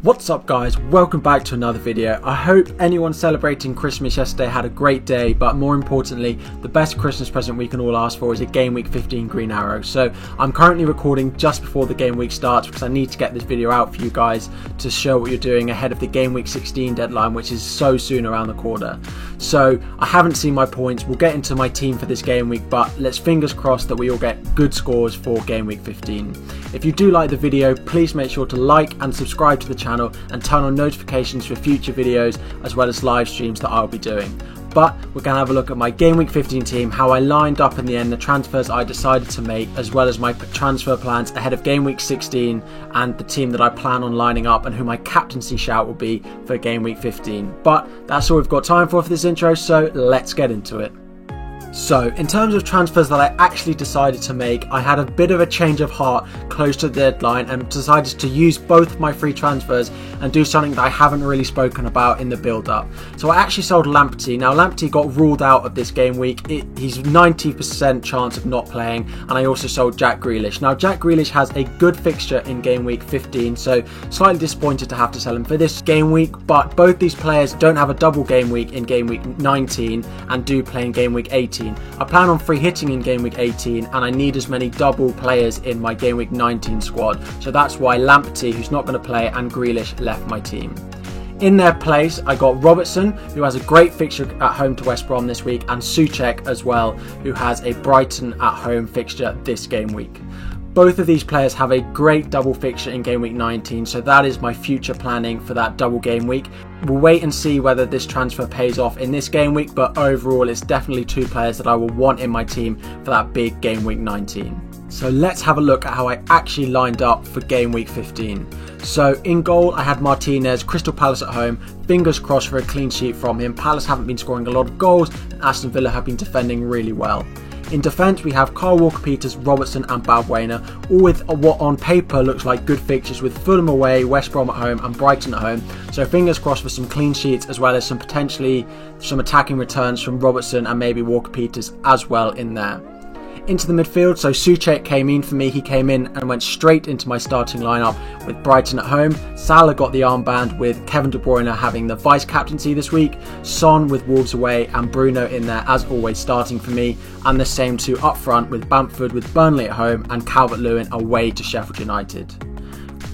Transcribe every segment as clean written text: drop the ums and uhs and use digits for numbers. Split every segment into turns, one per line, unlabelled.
What's up guys, welcome back to another video. I hope anyone celebrating Christmas yesterday had a great day, but more importantly, the best Christmas present we can all ask for is a Game Week 15 Green Arrow. So I'm currently recording just before the game week starts because I need to get this video out for you guys to show what you're doing ahead of the Game Week 16 deadline, which is so soon around the corner. So I haven't seen my points, we'll get into my team for this game week, but let's fingers crossed that we all get good scores for Game Week 15. If you do like the video, please make sure to like and subscribe to the channel and turn on notifications for future videos as well as live streams that I'll be doing. But we're going to have a look at my Game Week 15 team, how I lined up in the end, the transfers I decided to make, as well as my transfer plans ahead of Game Week 16 and the team that I plan on lining up and who my captaincy shout will be for Game Week 15. But that's all we've got time for this intro, so let's get into it. So, in terms of transfers that I actually decided to make, I had a bit of a change of heart close to the deadline and decided to use both of my free transfers and do something that I haven't really spoken about in the build-up. So I actually sold Lamptey. Now Lamptey got ruled out of this game week. He's 90% chance of not playing, and I also sold Jack Grealish. Now Jack Grealish has a good fixture in Game Week 15, so slightly disappointed to have to sell him for this game week, but both these players don't have a double game week in Game Week 19 and do play in Game Week 18. I plan on free hitting in Game Week 18 and I need as many double players in my Game Week 19 squad, so that's why Lamptey, who's not going to play, and Grealish left my team. In their place, I got Robertson, who has a great fixture at home to West Brom this week, and Souček as well, who has a Brighton at home fixture this game week. Both of these players have a great double fixture in Game Week 19, so that is my future planning for that double game week. We'll wait and see whether this transfer pays off in this game week, but overall it's definitely two players that I will want in my team for that big Game Week 19. So let's have a look at how I actually lined up for Game Week 15. So in goal I had Martinez, Crystal Palace at home, fingers crossed for a clean sheet from him. Palace haven't been scoring a lot of goals and Aston Villa have been defending really well. In defence, we have Kyle Walker-Peters, Robertson and Balbuena, all with what on paper looks like good fixtures with Fulham away, West Brom at home and Brighton at home. So fingers crossed for some clean sheets as well as potentially some attacking returns from Robertson and maybe Walker-Peters as well in there. Into the midfield, so Souček came in for me. He came in and went straight into my starting lineup with Brighton at home. Salah got the armband with Kevin De Bruyne having the vice captaincy this week. Son with Wolves away and Bruno in there as always starting for me. And the same two up front with Bamford with Burnley at home and Calvert-Lewin away to Sheffield United.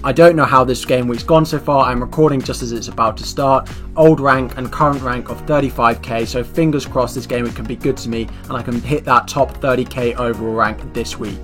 I don't know how this game week's gone so far. I'm recording just as it's about to start. Old rank and current rank of 35k, so fingers crossed this game week can be good to me and I can hit that top 30k overall rank this week.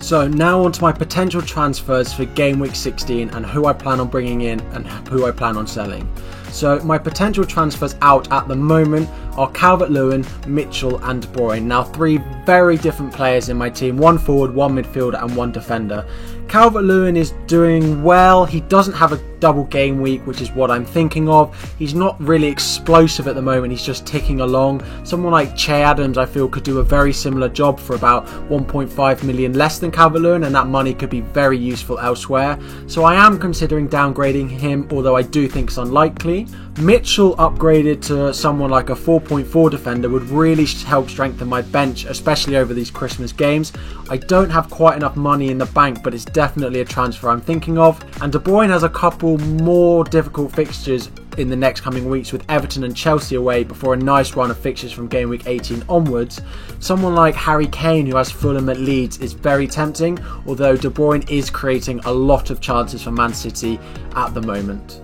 So now on to my potential transfers for Game Week 16 and who I plan on bringing in and who I plan on selling. So my potential transfers out at the moment are Calvert-Lewin, Mitchell and De Bruyne. Now three very different players in my team, one forward, one midfielder and one defender. Calvert-Lewin is doing well. He doesn't have a double game week, which is what I'm thinking of. He's not really explosive at the moment, he's just ticking along. Someone like Che Adams I feel could do a very similar job for about 1.5 million less than Calvert-Lewin, and that money could be very useful elsewhere. So I am considering downgrading him, although I do think it's unlikely. Mitchell upgraded to someone like a 4.4 defender would really help strengthen my bench, especially over these Christmas games. I don't have quite enough money in the bank, but it's definitely a transfer I'm thinking of. And De Bruyne has a couple more difficult fixtures in the next coming weeks with Everton and Chelsea away before a nice run of fixtures from Game Week 18 onwards. Someone like Harry Kane, who has Fulham at Leeds, is very tempting, although De Bruyne is creating a lot of chances for Man City at the moment.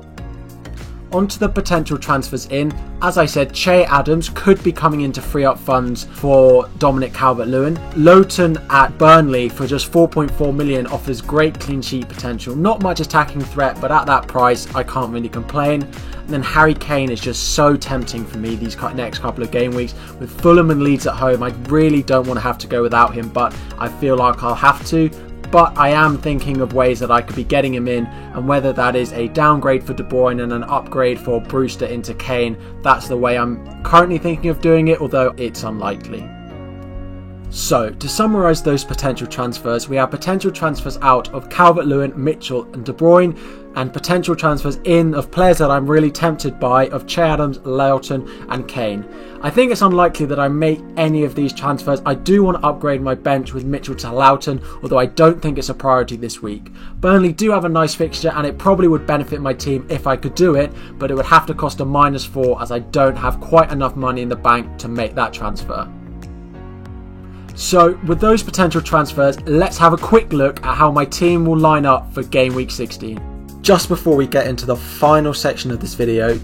Onto the potential transfers in. As I said, Che Adams could be coming in to free up funds for Dominic Calvert-Lewin. Lowton at Burnley for just 4.4 million offers great clean sheet potential. Not much attacking threat, but at that price I can't really complain. And then Harry Kane is just so tempting for me these next couple of game weeks. With Fulham and Leeds at home, I really don't want to have to go without him, but I feel like I'll have to. But I am thinking of ways that I could be getting him in, and whether that is a downgrade for De Bruyne and an upgrade for Brewster into Kane, that's the way I'm currently thinking of doing it, although it's unlikely. So, to summarise those potential transfers, we have potential transfers out of Calvert-Lewin, Mitchell and De Bruyne, and potential transfers in of players that I'm really tempted by of Che Adams, Loughton and Kane. I think it's unlikely that I make any of these transfers. I do want to upgrade my bench with Mitchell to Loughton, although I don't think it's a priority this week. Burnley do have a nice fixture and it probably would benefit my team if I could do it, but it would have to cost a -4 as I don't have quite enough money in the bank to make that transfer. So with those potential transfers, let's have a quick look at how my team will line up for game week 16. Just before we get into the final section of this video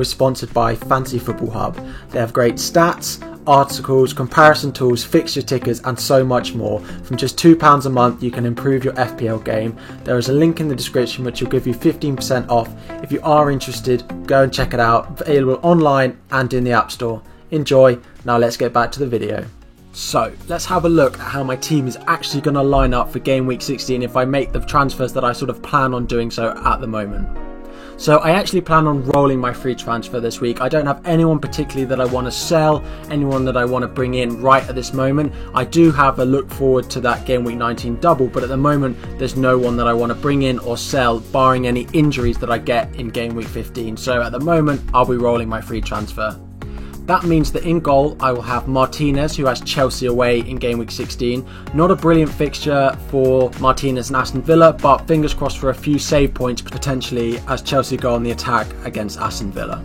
is sponsored by Fantasy Football Hub. They have great stats, articles, comparison tools, fixture tickers and so much more. From just £2 a month you can improve your FPL game. There is a link in the description which will give you 15% off. If you are interested, go and check it out. Available online and in the App Store. Enjoy. Now let's get back to the video. So let's have a look at how my team is actually going to line up for game week 16 if I make the transfers that I sort of plan on doing so at the moment. So I actually plan on rolling my free transfer this week. I don't have anyone particularly that I want to sell, anyone that I want to bring in right at this moment. I do have a look forward to that game week 19 double, but at the moment there's no one that I want to bring in or sell barring any injuries that I get in game week 15. So at the moment I'll be rolling my free transfer. That means that in goal I will have Martinez, who has Chelsea away in game week 16. Not a brilliant fixture for Martinez and Aston Villa, but fingers crossed for a few save points potentially as Chelsea go on the attack against Aston Villa.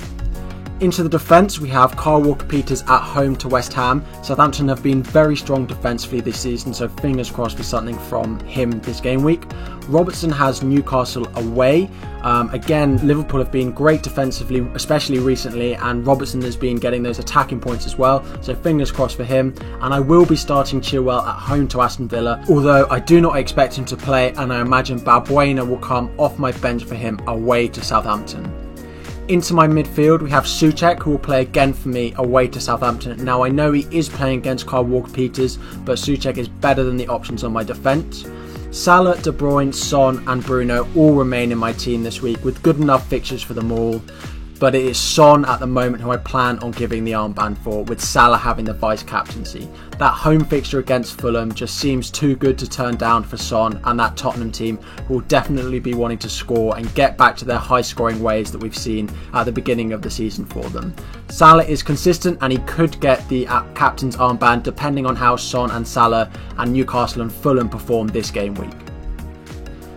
Into the defence we have Kyle Walker-Peters at home to West Ham. Southampton have been very strong defensively this season, so fingers crossed for something from him this game week. Robertson has Newcastle away. Again, Liverpool have been great defensively, especially recently, and Robertson has been getting those attacking points as well, so fingers crossed for him. And I will be starting Chilwell at home to Aston Villa, although I do not expect him to play, and I imagine Balbuena will come off my bench for him away to Southampton. Into my midfield we have Souček, who will play again for me away to Southampton. Now I know he is playing against Kyle Walker-Peters, but Souček is better than the options on my defence. Salah, De Bruyne, Son and Bruno all remain in my team this week with good enough fixtures for them all. But it is Son at the moment who I plan on giving the armband for, with Salah having the vice-captaincy. That home fixture against Fulham just seems too good to turn down for Son and that Tottenham team, who will definitely be wanting to score and get back to their high-scoring ways that we've seen at the beginning of the season for them. Salah is consistent and he could get the captain's armband depending on how Son and Salah and Newcastle and Fulham perform this game week.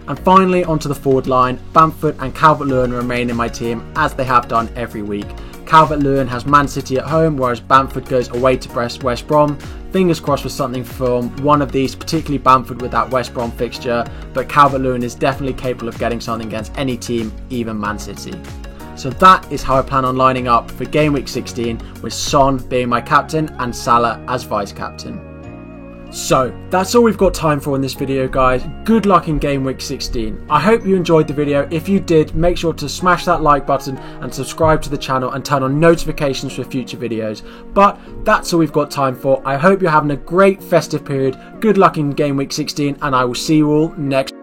And finally onto the forward line, Bamford and Calvert-Lewin remain in my team as they have done every week. Calvert-Lewin has Man City at home, whereas Bamford goes away to West Brom. Fingers crossed for something from one of these, particularly Bamford with that West Brom fixture, but Calvert-Lewin is definitely capable of getting something against any team, even Man City. So that is how I plan on lining up for game week 16, with Son being my captain and Salah as vice-captain. So that's all we've got time for in this video, guys. Good luck in game week 16. I hope you enjoyed the video. If you did, make sure to smash that like button and subscribe to the channel and turn on notifications for future videos. But that's all we've got time for. I hope you're having a great festive period. Good luck in game week 16 and I will see you all next